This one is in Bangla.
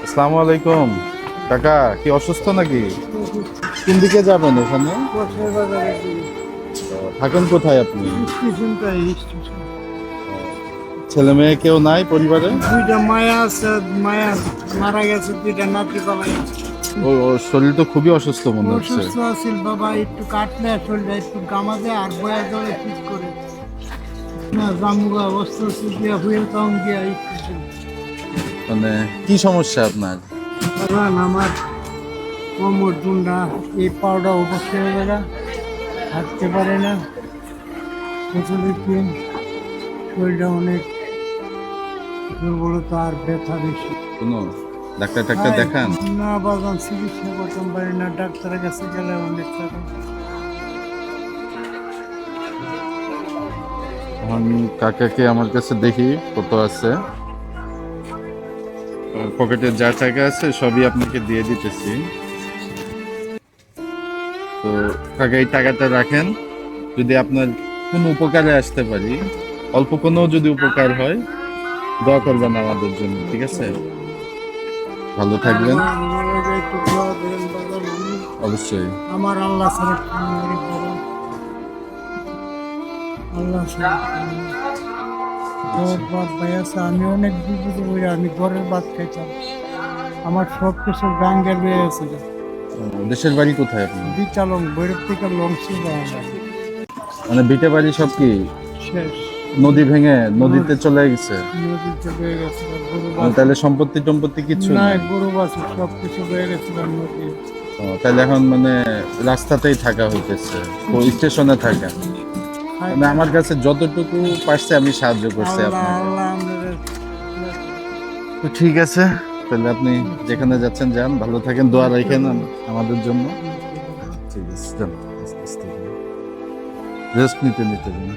আসসালামু আলাইকুম। কাকা কি অসুস্থ নাকি? কোন দিকে যাবেন এখানে? থাকেন কোথায় আপনি? ছেলে মেয়ে কেউ নাই পরিবারে? দুইটা মায়া আছে, মায়া মারা গেছে, দুইটা নাতি পালাই। ওর শরীর তো খুবই অসুস্থ মনে হচ্ছে। অসুস্থ আছিল বাবা, একটু কাটলে শরীরটা একটু গামাতে আর বয়া জলে ঠিক করে না জামুগা অবস্থা দিয়া হয়ে তখন দিয়া একটু মানে কি সমস্যা আপনার? বাবা আমার কোমর টুন্ডা এই পাউডার উপস্থিত হয়ে গেল, হাঁটতে পারে না, শরীরটা অনেক দুর্বলতা আর ব্যথা বেশি। কোনো ডাক্তার টাক্তার দেখান? না বাগান চিকিৎসা করতে পারি না, ডাক্তারের কাছে গেলে অনেক টাকা। আমি কাকাকে আমার কাছে দেখি কত আছে, পকেটে যা টাকা আছে সবই আপনাকে দিয়ে দিতেছি। তো কাকা এই টাকাটা রাখেন, যদি আপনার কোনো উপকারে আসতে পারি, অল্প কোনো যদি উপকার হয় দোয়া করবেন আমাদের জন্য, ঠিক আছে? ভালো থাকবেন। একটু দোয়া করেন বাজার, অবশ্যই। আমার আল্লাহ ছাড়া কেউ নেই বাবা। আল্লাহ ছাড়া কেউ নেই। ঘর বাদ ভাই আছে, আমি অনেক বিপদে পড়ে, আমি ঘরের ভাত খাইতাম, আমার সব কিছু গাঙ্গের রয়ে আছে। দেশের বাড়ি কোথায় আপনার? বিচালং বৈরব থেকে লংসি যাওয়া যায়, মানে ভিটে বাড়ি সব কি শেষ নদী ভেঙে নদীতে চলে গেছে? নদীতে বয়ে গেছে, গরু তাহলে সম্পত্তি টম্পত্তি কিছু নাই, নাই? গরু বাছুর সব কিছু বয়ে গেছে নদী। তাহলে এখন মানে রাস্তাতেই থাকা হইতেছে, তো স্টেশনে থাকা। মানে আমার কাছে যতটুকু পারছে আমি সাহায্য করছি আল্লাহ আপনাকে। আল্লাহ আমাদের তো ঠিক আছে, তাহলে আপনি যেখানে যাচ্ছেন যান, ভালো থাকেন, দোয়া রাখেন আমাদের জন্য। ঠিক আছে, রেস্ট নিতে নিতে যান।